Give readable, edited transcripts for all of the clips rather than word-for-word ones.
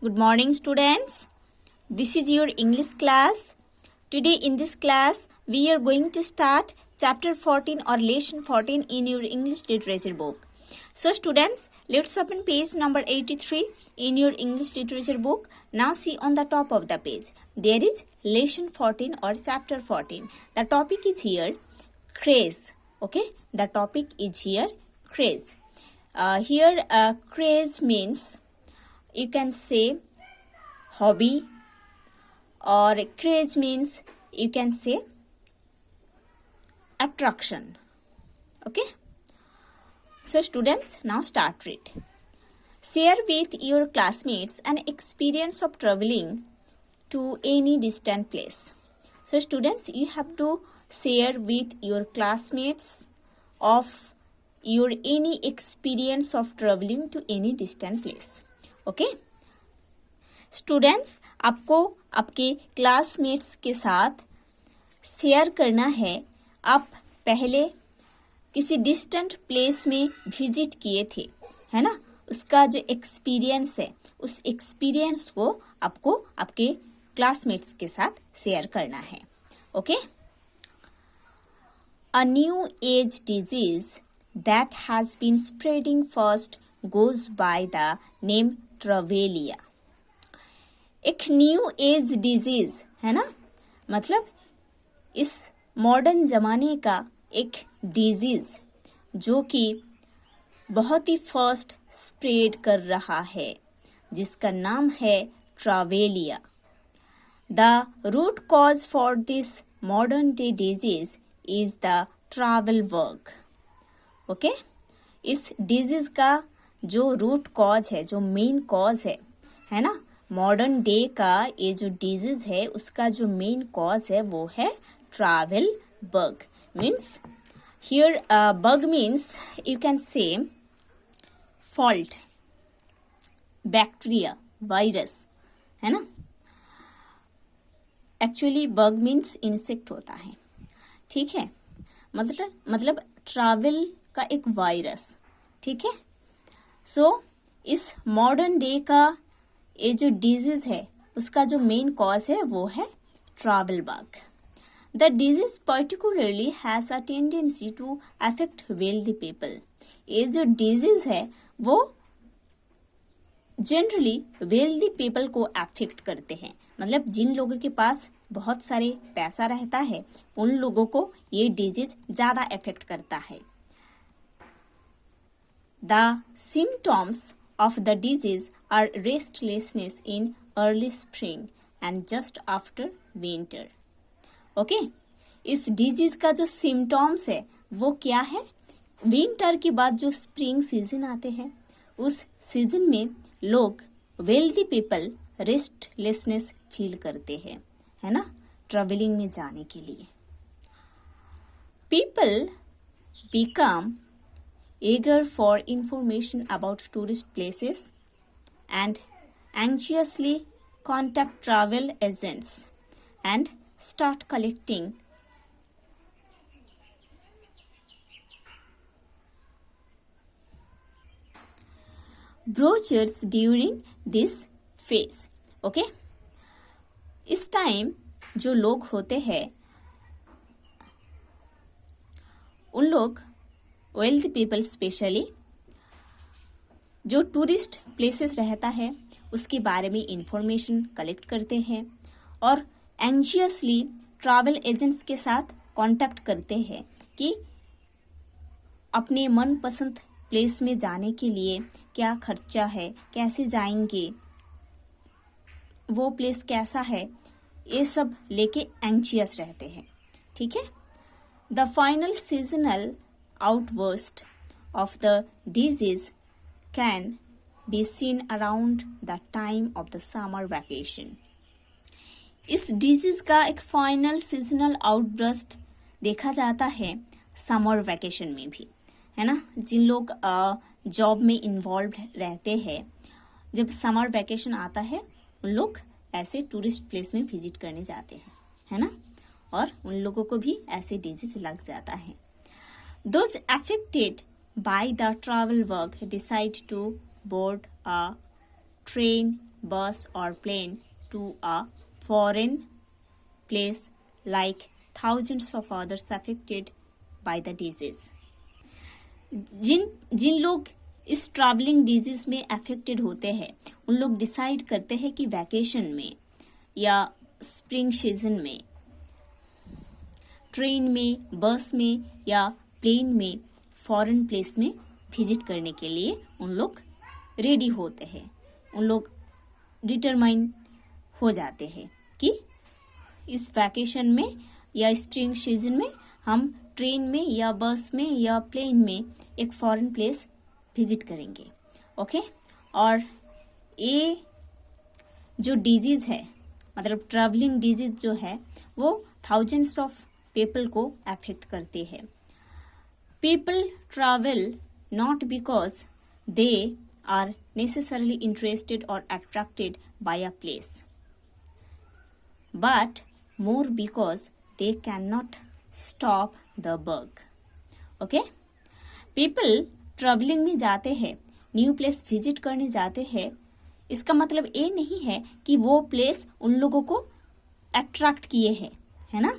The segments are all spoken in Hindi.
Good morning, students. This is your English class. Today in this class, we are going to start chapter 14 or lesson 14 in your English literature book. So students, let's open page number 83 in your English literature book. Now see on the top of the page. There is lesson 14 or chapter 14. The topic is here, craze. Okay, the topic is here, craze. Craze means you can say hobby, or craze means you can say attraction. Okay, so students, now start read. Share with your classmates an experience of traveling to any distant place. So students, you have to share with your classmates of your any experience of traveling to any distant place. Okay students, आपको आपके क्लासमेट्स के साथ शेयर करना है आप पहले किसी डिस्टेंट प्लेस में विजिट किए थे, है ना। उसका जो एक्सपीरियंस है, उस एक्सपीरियंस को आपको आपके क्लासमेट्स के साथ शेयर करना है। Okay. A new age disease that has been spreading first goes by the name travelia. एक न्यू एज डिजीज है ना, मतलब इस मॉडर्न जमाने का एक डिजीज जो कि बहुत ही फास्ट स्प्रेड कर रहा है, जिसका नाम है Travelia. The root cause for this modern day disease is the travel work. Okay, इस डिजीज का जो रूट कॉज है, जो मेन कॉज है ना, मॉडर्न डे का ये जो डिजीज है उसका जो मेन कॉज है वो है travel bug. Means here bug means you can say fault, bacteria, virus, है ना। एक्चुअली बग मीन्स इंसेक्ट होता है, ठीक है। मतलब ट्रैवल का एक वायरस, ठीक है। सो इस मॉडर्न डे का ये जो डिजीज है उसका जो मेन कॉज है वो है travel bug. The disease particularly has a tendency to affect wealthy people. ये जो डिजीज है वो जनरली वेल्दी पीपल को अफेक्ट करते हैं, मतलब जिन लोगों के पास बहुत सारे पैसा रहता है उन लोगों को ये डिजीज ज्यादा अफेक्ट करता है। The symptoms of the disease are restlessness in early spring and just after winter. Okay? इस डिजीज का जो सिम्टम्स है वो क्या है? विंटर के बाद जो स्प्रिंग सीजन आते हैं उस सीजन में लोग वेल्दी पीपल रेस्टलेसनेस फील करते हैं, है ना, ट्रेवलिंग में जाने के लिए। People become eager for information about tourist places and anxiously contact travel agents and start collecting brochures during this phase. Okay? इस टाइम जो लोग होते हैं उन लोग वेल्थ पीपल स्पेशली जो टूरिस्ट प्लेसेस रहता है उसके बारे में इंफॉर्मेशन कलेक्ट करते हैं और एंशियसली ट्रैवल एजेंट्स के साथ कांटेक्ट करते हैं कि अपने मनपसंद प्लेस में जाने के लिए क्या खर्चा है, कैसे जाएंगे, वो प्लेस कैसा है, ये सब लेके एंशियस रहते हैं, ठीक है। The final seasonal outburst of the disease can be seen around the time of the summer vacation. इस डिजीज का एक फाइनल सीजनल आउटबर्स्ट देखा जाता है समर वैकेशन में भी, है ना। जिन लोग जॉब में इन्वॉल्व रहते हैं, जब समर वैकेशन आता है उन लोग ऐसे टूरिस्ट प्लेस में विजिट करने जाते हैं, है ना, और उन लोगों को भी ऐसे डिजीज लग जाता है। Those affected by the travel work decide to board a train bus or plane to a foreign place like thousands of others affected by the disease. जिन लोग इस ट्रैवलिंग डिजीज में अफेक्टेड होते हैं उन लोग डिसाइड करते हैं कि वैकेशन में या स्प्रिंग सीजन में ट्रेन में, बस में या प्लेन में फॉरेन प्लेस में विजिट करने के लिए उन लोग रेडी होते हैं, उन लोग डिटरमाइन हो जाते हैं कि इस वैकेशन में या स्प्रिंग सीजन में हम ट्रेन में या बस में या प्लेन में एक फॉरेन प्लेस विजिट करेंगे। ओके, और ये जो डिजीज है, मतलब ट्रैवलिंग डिजीज जो है वो थाउजेंड्स ऑफ पीपल को अफेक्ट करते हैं। People travel not because they are necessarily interested और attracted by a place, but more because they cannot stop the bug. Okay? People traveling में जाते हैं, न्यू प्लेस विजिट करने जाते हैं, इसका मतलब ये नहीं है कि वो प्लेस उन लोगों को अट्रैक्ट किए है, है ना?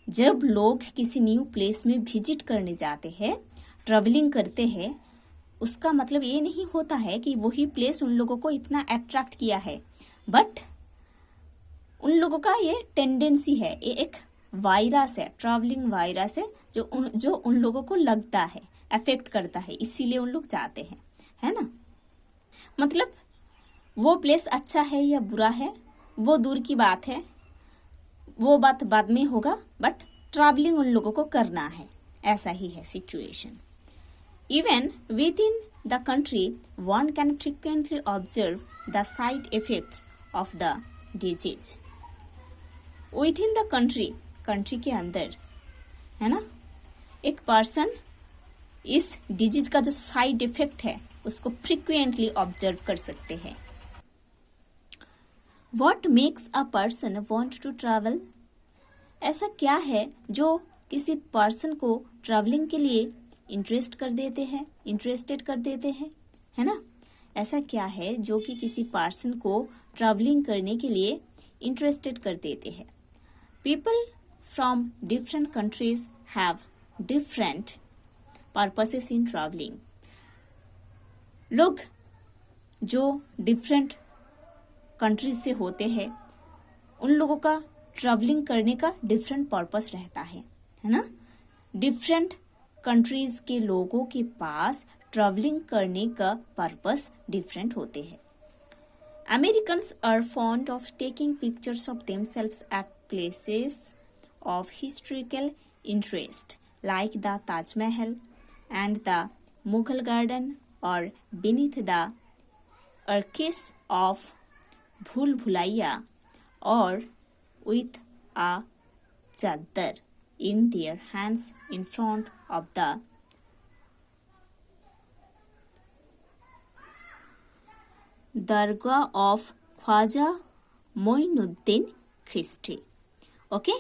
जब लोग किसी न्यू प्लेस में विजिट करने जाते हैं, ट्रैवलिंग करते हैं, उसका मतलब ये नहीं होता है कि वही प्लेस उन लोगों को इतना अट्रैक्ट किया है, बट उन लोगों का ये टेंडेंसी है, ये एक वायरस है, ट्रैवलिंग वायरस है जो उन लोगों को लगता है, अफेक्ट करता है, इसीलिए उन लोग जाते हैं, है ना? मतलब वो प्लेस अच्छा है या बुरा है वो दूर की बात है, वो बात बाद में होगा, बट ट्रैवलिंग उन लोगों को करना है, ऐसा ही है situation. Even with in the country one can frequently observe the side effects of the disease. With in the country के अंदर, है ना, एक पर्सन इस डिजीज का जो साइड इफेक्ट है उसको फ्रीक्वेंटली ऑब्जर्व कर सकते हैं। What makes a person want to travel? ऐसा क्या है जो किसी पर्सन को ट्रैवलिंग के लिए इंटरेस्टेड कर देते हैं, है ना? ऐसा क्या है जो कि किसी पर्सन को ट्रैवलिंग करने के लिए इंटरेस्टेड कर देते हैं? People from different countries have different purposes in travelling. लोग जो डिफरेंट कंट्रीज से होते हैं उन लोगों का ट्रैवलिंग करने का डिफरेंट पर्पस रहता है ना? डिफरेंट कंट्रीज के लोगों के पास ट्रैवलिंग करने का पर्पस डिफरेंट होते हैं। Americans are fond of taking pictures of themselves at places of historical interest like the Taj Mahal and the Mughal Garden or beneath the arches of Bhul Bhulaiya or with a chaddar in their hands in front of the dargah of Khwaja Moinuddin Chishti. Okay,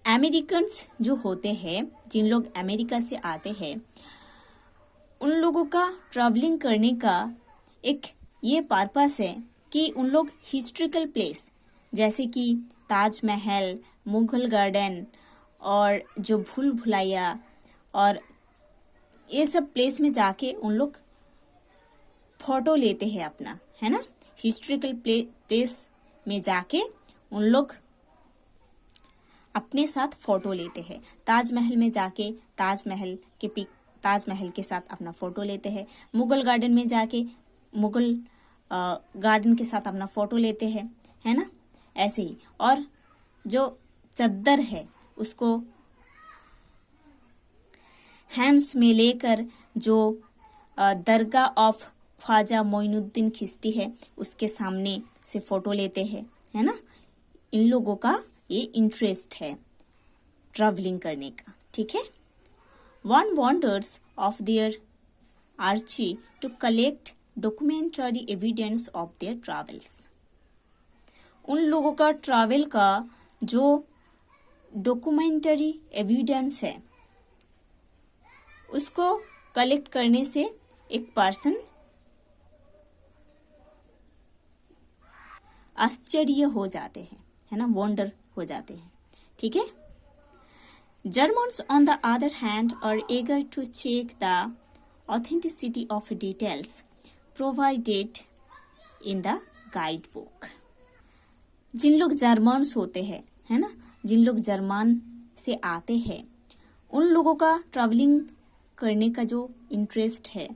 Americans जो होते हैं, जिन लोग अमेरिका से आते हैं, उन लोगों का ट्रैवलिंग करने का एक ये पर्पस है कि उन लोग हिस्ट्रिकल प्लेस जैसे कि ताजमहल, मुगल गार्डन और जो भूल भुलैया और ये सब प्लेस में जाके उन लोग फोटो लेते हैं अपना, है ना? हिस्ट्रिकल प्लेस में जाके उन लोग अपने साथ फोटो लेते हैं। ताजमहल में जाके ताजमहल के साथ अपना फोटो लेते हैं। मुगल गार्डन में जाके मुगल गार्डन के साथ अपना फोटो लेते हैं, है ना? ऐसे ही। और जो चद्दर है उसको हैंड्स में लेकर जो दरगाह ऑफ ख्वाजा मोइनुद्दीन खिस्टी है उसके सामने से फोटो लेते हैं, है ना? इन लोगों का ये इंटरेस्ट है ट्रैवलिंग करने का, ठीक है? One wonders of their urge to collect documentary evidence of their travels. उन लोगों का ट्रैवल का जो डॉक्यूमेंटरी एविडेंस है उसको कलेक्ट करने से एक पर्सन आश्चर्य हो जाते हैं, है ना, वंडर हो जाते हैं। ठीक है। Germans on the other hand are eager to check the authenticity of details provided in the guidebook। जिन लोग जर्मन्स होते हैं, है ना, जिन लोग जर्मन से आते हैं, उन लोगों का ट्रैवलिंग करने का जो इंटरेस्ट है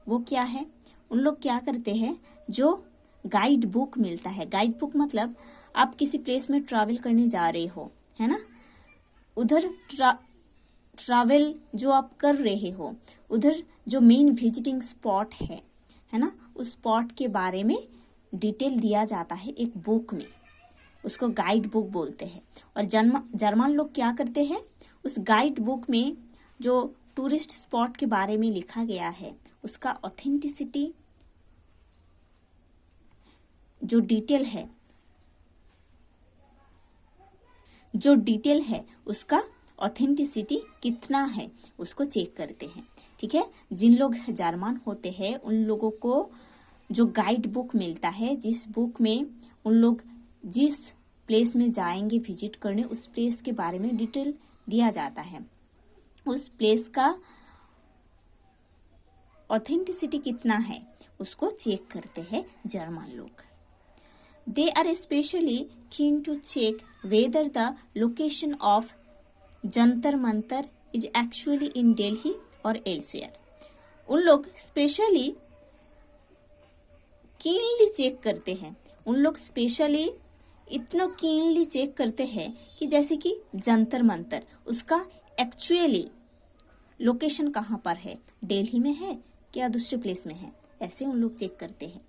वो क्या है, उन लोग क्या करते हैं, जो गाइड बुक मिलता है, गाइड बुक मतलब आप किसी प्लेस में ट्रैवल करने जा रहे हो, है ना, उधर ट्रैवल जो आप कर रहे हो, उधर जो मेन विजिटिंग स्पॉट है ना, उस स्पॉट के बारे में डिटेल दिया जाता है एक बुक में, उसको गाइड बुक बोलते हैं। और जर्मन लोग क्या करते हैं, उस गाइड बुक में जो टूरिस्ट स्पॉट के बारे में लिखा गया है उसका ऑथेंटिसिटी, जो डिटेल है उसका ऑथेंटिसिटी कितना है उसको चेक करते हैं। ठीक है। जिन लोग जर्मन होते हैं उन लोगों को जो गाइड बुक मिलता है, जिस बुक में उन लोग जिस प्लेस में जाएंगे विजिट करने, उस प्लेस के बारे में डिटेल दिया जाता है, उस प्लेस का ऑथेंटिसिटी कितना है उसको चेक करते हैं जर्मन लोग। They are especially keen to check whether the location of Jantar Mantar is actually in Delhi or elsewhere। उन लोग स्पेशली कीनली चेक करते हैं, उन लोग स्पेशली इतना कीनली चेक करते हैं कि जैसे कि जंतर मंतर उसका एक्चुअली लोकेशन कहाँ पर है, दिल्ली में है क्या दूसरे प्लेस में है, ऐसे उन लोग चेक करते हैं।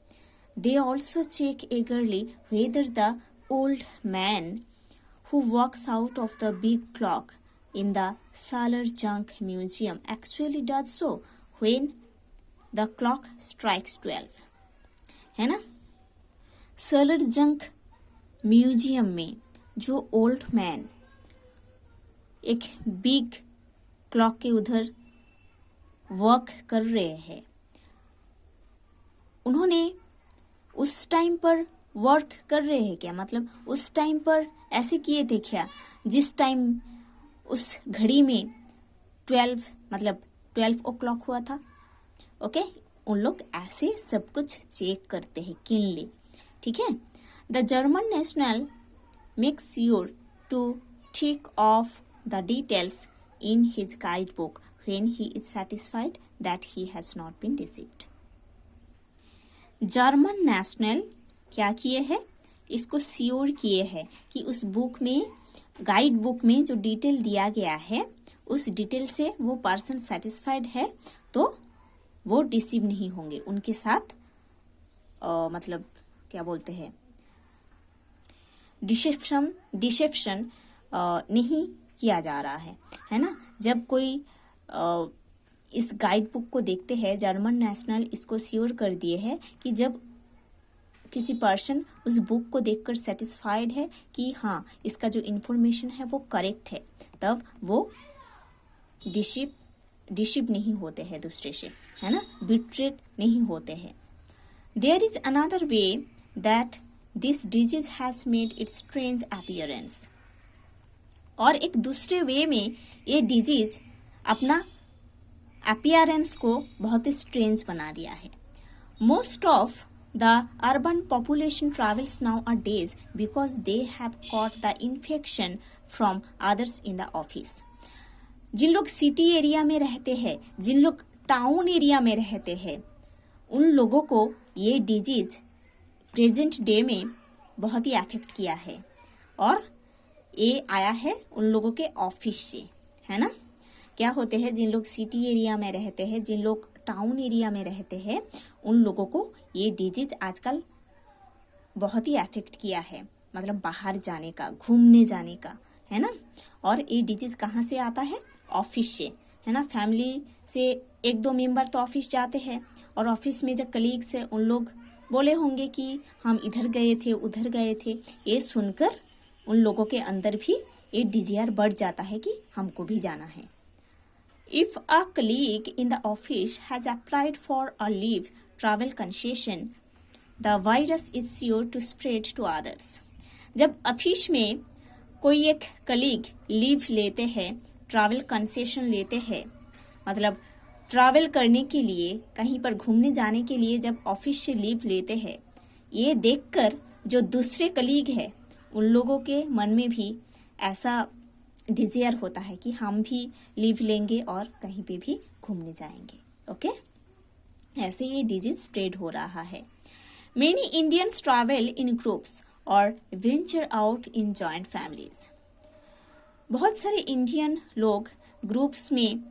They also check eagerly whether the old man who walks out of the big clock in the Salar-Jung Museum actually does so when the clock strikes 12। है ना, Salar-Jung म्यूजियम में जो ओल्ड मैन एक बिग क्लॉक के उधर वर्क कर रहे हैं, उन्होंने उस टाइम पर वर्क कर रहे हैं क्या, मतलब उस टाइम पर ऐसे किए थे क्या जिस टाइम उस घड़ी में 12 o'clock हुआ था। ओके, उन लोग ऐसे सब कुछ चेक करते हैं कीनली। ठीक है। The German national makes sure to tick off the details in his guide book when he is satisfied that he has not been deceived. German national क्या किए हैं, इसको श्योर किए हैं कि उस बुक में, गाइड बुक में जो डिटेल दिया गया है उस डिटेल से वो पर्सन सेटिस्फाइड है तो वो डिसीव नहीं होंगे, उनके साथ मतलब क्या बोलते हैं, डिसेप्शन नहीं किया जा रहा है ना। जब कोई इस गाइड बुक को देखते हैं, जर्मन नेशनल इसको श्योर कर दिए है कि जब किसी पर्सन उस बुक को देखकर सेटिस्फाइड है कि हाँ इसका जो इन्फॉर्मेशन है वो करेक्ट है, तब वो डिसिव नहीं होते हैं दूसरे से, है ना, बिट्रेड नहीं होते हैं। There is another way that this disease has made its strange appearance. और एक दूसरे वे में ये डिजीज अपना अपीयरेंस को बहुत ही स्ट्रेंज बना दिया है। Most of the urban population travels nowadays because they have caught the infection from others in the office. जिन लोग सिटी एरिया में रहते हैं, जिन लोग टाउन एरिया में रहते हैं, उन लोगों को ये डिजीज प्रेजेंट डे में बहुत ही अफेक्ट किया है और ये आया है उन लोगों के ऑफिस से, है ना। क्या होते हैं, जिन लोग सिटी एरिया में रहते हैं, जिन लोग टाउन एरिया में रहते हैं, उन लोगों को ये डिजीज आजकल बहुत ही अफेक्ट किया है, मतलब बाहर जाने का, घूमने जाने का, है ना। और ये डिजीज कहाँ से आता है, ऑफिस से, है ना। फैमिली से 1-2 मेंबर तो ऑफिस जाते हैं और ऑफिस में जो कलीग्स है उन लोग बोले होंगे कि हम इधर गए थे उधर गए थे, ये सुनकर उन लोगों के अंदर भी ये डिजायर बढ़ जाता है कि हमको भी जाना है। If a colleague in the office has applied for a leave travel concession, the virus is sure to spread to others. जब ऑफिस में कोई एक कलीग लीव लेते हैं, ट्रैवल कंसेशन लेते हैं, मतलब ट्रैवल करने के लिए, कहीं पर घूमने जाने के लिए जब ऑफिस से लीव लेते हैं, ये देखकर जो दूसरे कलीग है उन लोगों के मन में भी ऐसा डिजायर होता है कि हम भी लीव लेंगे और कहीं पे भी घूमने जाएंगे। ओके, ऐसे ये डिजीज स्प्रेड हो रहा है। Many Indians travel in groups और venture out in joint families. बहुत सारे इंडियन लोग ग्रुप्स में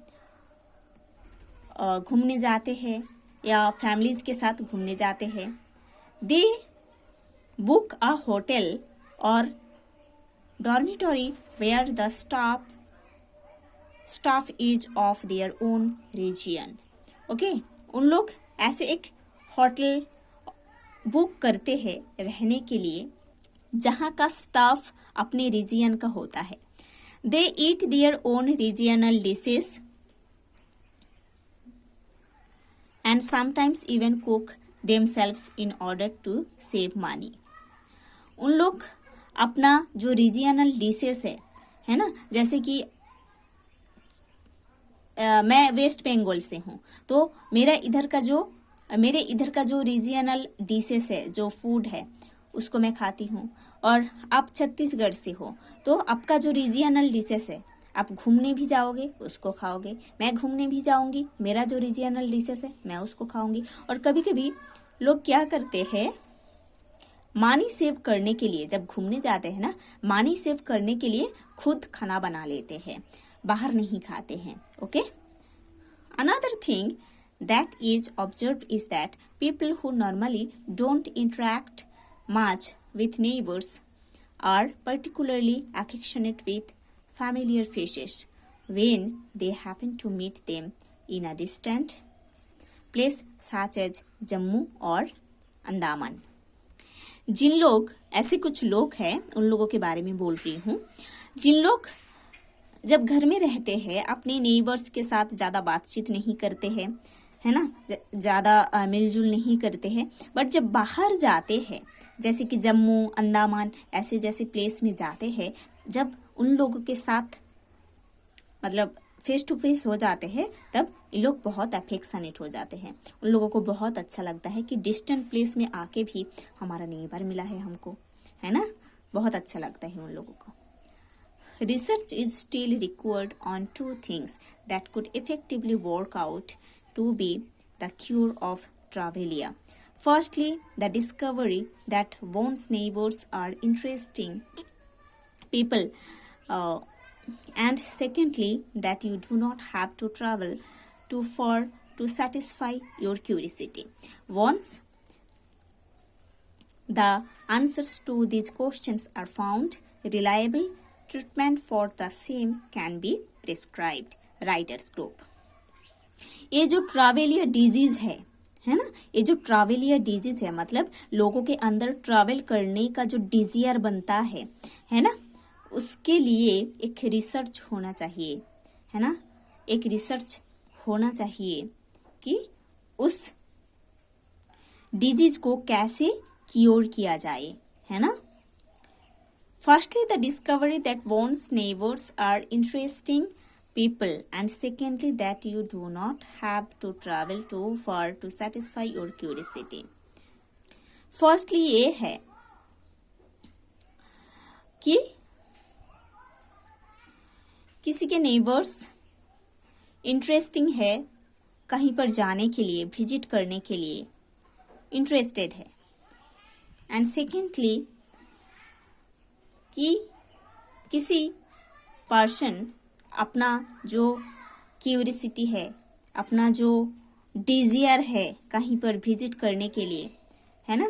घूमने जाते हैं या फैमिलीज के साथ घूमने जाते हैं। दे बुक अ होटल और dormitory where the staff is of their own region. Okay, उन लोग ऐसे एक होटल बुक करते हैं रहने के लिए जहाँ का स्टाफ अपने रीजियन का होता है। They eat their own regional dishes and sometimes even cook themselves in order to save money। उन लोग अपना जो रीजियनल डिशेस है ना, जैसे कि मैं वेस्ट बंगाल से हूँ, तो मेरे इधर का जो रीजियनल डिशेस है, जो फूड है, उसको मैं खाती हूँ। और आप छत्तीसगढ़ से हो तो आपका जो रीजियनल डिशेस है, आप घूमने भी जाओगे उसको खाओगे, मैं घूमने भी जाऊंगी, मेरा जो रीजियनल डिशेस है मैं उसको खाऊंगी। और कभी कभी लोग क्या करते हैं, मनी सेव करने के लिए, जब घूमने जाते हैं ना, मनी सेव करने के लिए खुद खाना बना लेते हैं, बाहर नहीं खाते हैं। Okay, another thing that is observed is that people who normally don't interact much with neighbors are particularly affectionate with familiar faces when they happen to meet them in a distant place such as Jammu और अंडमान। जिन लोग, ऐसे कुछ लोग हैं, उन लोगों के बारे में बोल रही हूँ, जिन लोग जब घर में रहते हैं अपने नेबर्स के साथ ज़्यादा बातचीत नहीं करते हैं, है ना, ज़्यादा मिलजुल नहीं करते हैं, बट जब बाहर जाते हैं, जैसे कि जम्मू अंडमान ऐसे जैसे प्लेस में जाते हैं, जब उन लोगों के साथ मतलब फेस टू फेस हो जाते हैं, तब ये लोग बहुत अफेक्शनेट हो जाते हैं। उन लोगों को बहुत अच्छा लगता है कि डिस्टेंट प्लेस में आके भी हमारा नेबर मिला है हमको, है ना, बहुत अच्छा लगता है उन लोगों को। Research is still required on two things that could effectively work out to be the cure of Travelia. Firstly, the discovery that one's neighbors are interesting people, and secondly, that you do not have to travel too far to satisfy your curiosity. Once the answers to these questions are found, reliable treatment for the same can be prescribed. Writers group। ये जो ट्रैवलिया डिजीज है ना, ये जो ट्रैवलिया डिजीज है, मतलब लोगों के अंदर ट्रैवल करने का जो डिजायर बनता है ना, उसके लिए एक रिसर्च होना चाहिए, है ना, एक रिसर्च होना चाहिए कि उस डिजीज को कैसे क्योर किया जाए, है ना। Firstly, the discovery that one's neighbors are interesting people, and secondly, that you do not have to travel too far to satisfy your curiosity. Firstly, ये है कि किसी के नेबर्स इंटरेस्टिंग है, कहीं पर जाने के लिए, विजिट करने के लिए इंटरेस्टेड है, एंड सेकेंडली कि किसी पर्सन अपना जो क्यूरियोसिटी है, अपना जो डिजायर है कहीं पर विजिट करने के लिए, है ना,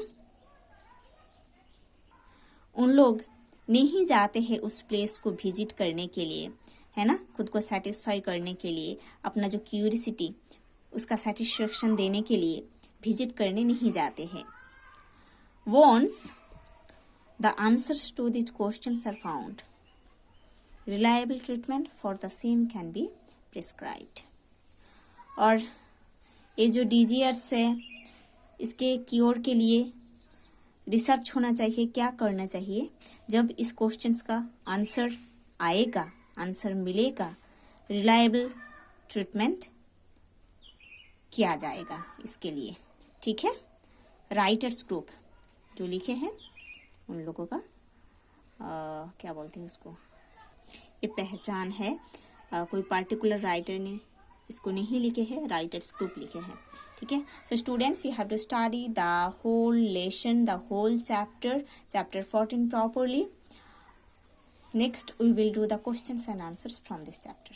उन लोग नहीं जाते हैं उस प्लेस को विजिट करने के लिए, है ना, खुद को सेटिस्फाई करने के लिए, अपना जो क्यूरियोसिटी उसका सेटिस्फेक्शन देने के लिए विजिट करने नहीं जाते हैं। Once The answers to these questions are found. Reliable treatment for the same can be prescribed. और ये जो डिजीयर्स है, इसके क्योर के लिए रिसर्च होना चाहिए, क्या करना चाहिए। जब इस क्वेश्चंस का आंसर आएगा, आंसर मिलेगा, रिलायबल ट्रीटमेंट किया जाएगा इसके लिए, ठीक है। राइटर्स ग्रुप जो लिखे हैं उन लोगों का क्या बोलते हैं उसको, ये पहचान है। कोई पार्टिकुलर राइटर ने इसको नहीं लिखे हैं, राइटर्स ग्रुप लिखे हैं, ठीक है। So students, you have to study the whole lesson, the whole chapter 14 properly. Next we will do the questions and answers from this chapter.